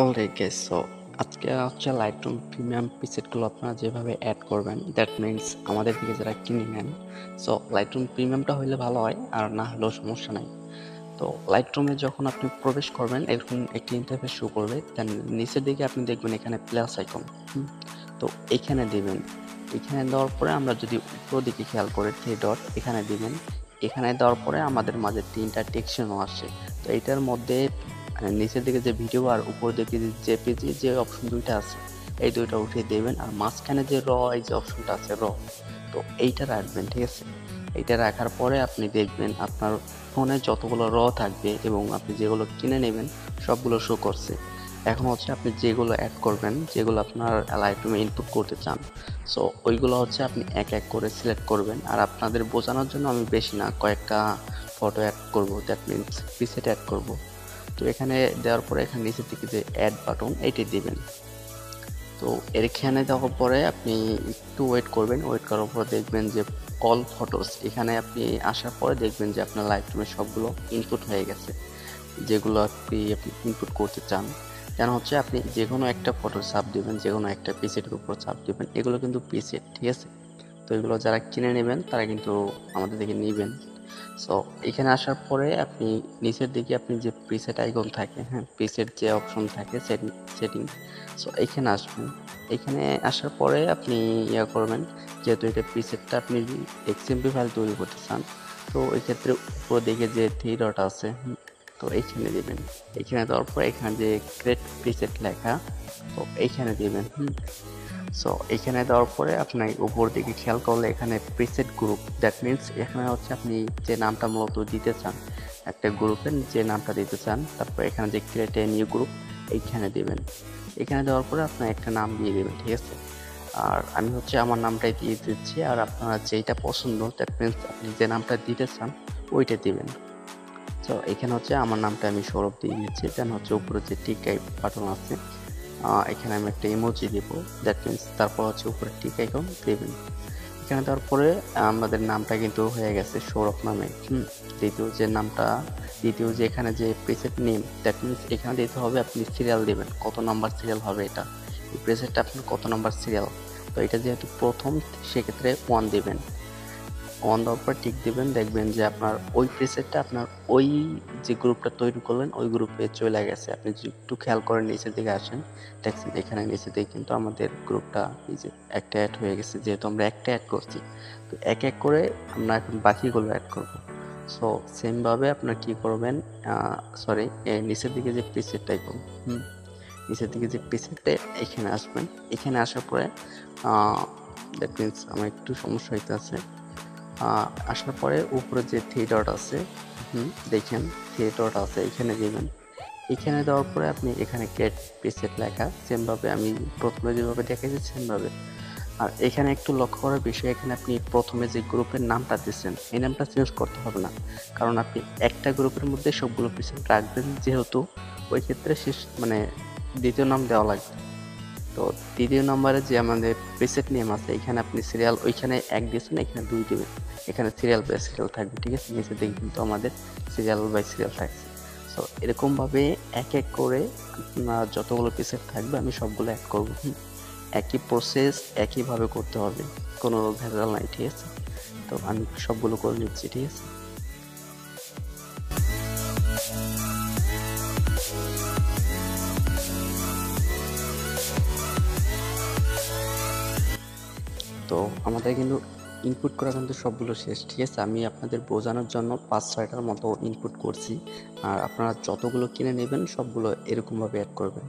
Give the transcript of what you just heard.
Alright guys, so আজকে হচ্ছে Lightroom premium প্রিসেটগুলো আপনারা যেভাবে অ্যাড করবেন, দ্যাট মিনস আমাদের থেকে যারা কিনে নেন। সো লাইটরুম প্রিমিয়ামটা হইলে ভালো হয়, আর না হলেও সমস্যা নাই। তো লাইটরুমে যখন আপনি প্রবেশ করবেন এরকম একটি ইন্টারফেস শো করবে, দেন নিচের দিকে আপনি দেখবেন এখানে প্লাস আইকন। তো এখানে দিবেন। এখানে দেওয়ার পরে আমরা যদি উপর দিকে খেয়াল করে থ্রি ডট এখানে দিবেন। এখানে দেওয়ার পরে আমাদের মাঝে তিনটা টেকশনও আসছে। তো এইটার মধ্যে নিচের দিকে যে ভিডিও আর উপর দিকে যে জেপিজি যে অপশন দুইটা আছে, এই দুইটা উঠিয়ে দেবেন। আর মাঝখানে যে র এই যে অপশনটা আছে র, তো এইটা রাখবেন, ঠিক আছে। এইটা রাখার পরে আপনি দেখবেন আপনার ফোনে যতগুলো র থাকবে এবং আপনি যেগুলো কিনে নেবেন সবগুলো শো করছে। এখন হচ্ছে আপনি যেগুলো অ্যাড করবেন, যেগুলো আপনার লাইটরুমে ইনপুট করতে চান, সো ওইগুলো হচ্ছে আপনি এক এক করে সিলেক্ট করবেন। আর আপনাদের বোঝানোর জন্য আমি বেশি না, কয়েকটা ফটো অ্যাড করব, দ্যাট মিনস প্রিসেট অ্যাড করব। তো এখানে দেওয়ার পরে এখানে নিচের দিকে যে অ্যাড বাটন এইটি দিবেন। তো এখানে দেওয়ার পরে আপনি একটু ওয়েট করবেন। ওয়েট করার পর দেখবেন যে অল ফটোস, এখানে আপনি আসার পরে দেখবেন যে আপনার লাইটরুমে সবগুলো ইনপুট হয়ে গেছে, যেগুলো আপনি ইনপুট করতে চান। কেন হচ্ছে আপনি যে কোনো একটা ফটো চাপ দিবেন, যে কোনো একটা প্রিসেটের উপর চাপ দিবেন, এগুলো কিন্তু প্রিসেট, ঠিক আছে। তো এগুলো যারা কিনে নেবেন তারা কিন্তু আমাদের থেকে নেবেন। সো এখানে আসার পরে আপনি নিচের দিকে আপনি যে প্রিসেট আইকন থাকে, হ্যাঁ, প্রিসেট যে অপশন থাকে সেটিং, সো এখানে আসবেন। এখানে আসার পরে আপনি ইয়া করবেন, যেহেতু এটা প্রিসেটটা আপনি এক্সএমপি ফাইল তৈরি করতে চান, তো এই ক্ষেত্রে উপর দিকে যে থ্রি ডট আছে, তো এইখানে দিবেন। এখানে দেওয়ার পরে এখানে যে ক্রিয়েট প্রিসেট লেখা, তো এইখানে দিবেন। সো এখানে দেওয়ার পরে আপনার উপর দিকে খেয়াল করলে এখানে প্রিসেট গ্রুপ, দ্যাট মিনস এখানে হচ্ছে আপনি যে নামটা মূলত দিতে চান, একটা গ্রুপের যে নামটা দিতে চান, তারপর এখানে যে ক্রিয়েট এ নিউ গ্রুপ এইখানে দিবেন। এখানে দেওয়ার পরে আপনার একটা নাম দিয়ে দেবেন, ঠিক আছে। আর আমি হচ্ছে আমার নামটাই দিয়ে দিচ্ছি, আর আপনারা যেইটা পছন্দ, দ্যাট মিনস আপনি যে নামটা দিতে চান ওইটা দিবেন। তো এখানে হচ্ছে আমার নামটা আমি সৌরভ দিয়ে দিচ্ছি। দেন হচ্ছে উপরে যে টিক বাটন আছে, এখানে আমি একটা ইমোজি দিব, দ্যাট মিনস তারপর হচ্ছে উপরে টিক আইকন দেবেন। এখানে দেওয়ার পরে আমাদের নামটা কিন্তু হয়ে গেছে সৌরভ নামে। দ্বিতীয় যে নামটা, দ্বিতীয় যে এখানে যে প্রিসেট নেম, দ্যাট মিনস এখানে দিতে হবে আপনি সিরিয়াল দেবেন, কত নাম্বার সিরিয়াল হবে এটা, এই প্রিসেটটা আপনার কত নাম্বার সিরিয়াল। তো এটা যেহেতু প্রথম, সেক্ষেত্রে 1 দিবেন। অন দেওয়ার পর টিক দিবেন, দেখবেন যে আপনার ওই প্রিসেটটা আপনার ওই যে গ্রুপটা তৈরি করলেন ওই গ্রুপে চলে গেছে। আপনি যদি একটু খেয়াল করেন নিচের দিকে আসেন, দেখছেন এখানে নিচের দিকে কিন্তু আমাদের গ্রুপটা এই যে একটা অ্যাড হয়ে গেছে, যেহেতু আমরা একটা অ্যাড করছি। তো এক এক করে আমরা এখন বাকিগুলো অ্যাড করব। সো সেম ভাবে আপনার কি করবেন, সরি, নিচের দিকে যে প্রিসেটটা আইকন, নিচের দিকে যে প্রিসেটটা, এখানে আসবেন। এখানে আসার পরে দ্যাট মিনস আমার একটু সমস্যা হইতে আছে। আসার পরে উপরে যে থ্রি ডট আছে, দেখেন থ্রি ডট আছে, এখানে দিবেন। এখানে দেওয়ার পরে আপনি এখানে গেট প্রিসেট লেখা, সেমভাবে আমি প্রথমে যেভাবে দেখেছি সেমভাবে। আর এখানে একটু লক্ষ্য করার বিষয়, এখানে আপনি প্রথমে যে গ্রুপের নামটা দিচ্ছেন এই নামটা চেঞ্জ করতে হবে না, কারণ আপনি একটা গ্রুপের মধ্যে সবগুলো প্রিসেট রাখবেন, যেহেতু ওই ক্ষেত্রে শেষ মানে দ্বিতীয় নাম দেওয়া লাগবে। তো তৃতীয় নম্বরে যে আমাদের প্রিসেট নেম আছে, এখানে আপনি সিরিয়াল ওইখানে 1 দিয়েছেন, এখানে 2 দিবেন। এখানে সিরিয়াল বাই সিরিয়াল থাকবে, ঠিক আছে। নিচের দিকে কিন্তু আমাদের সিরিয়াল বাই সিরিয়াল থাকছে। সো এরকমভাবে এক এক করে আপনার যতগুলো প্রিসেট থাকবে আমি সবগুলো অ্যাড করবো। একই প্রসেস, একইভাবে করতে হবে, কোনো ভেজাল নাই, ঠিক আছে। তো আমি সবগুলো করে নিচ্ছি, ঠিক আছে। তো আমাদের কিন্তু ইনপুট করা কিন্তু সবগুলো শেষ, ঠিক আছে। আমি আপনাদের বোঝানোর জন্য 5-6টার মতো ইনপুট করছি, আর আপনারা যতগুলো কিনে নেবেন সবগুলো এরকমভাবে অ্যাড করবেন।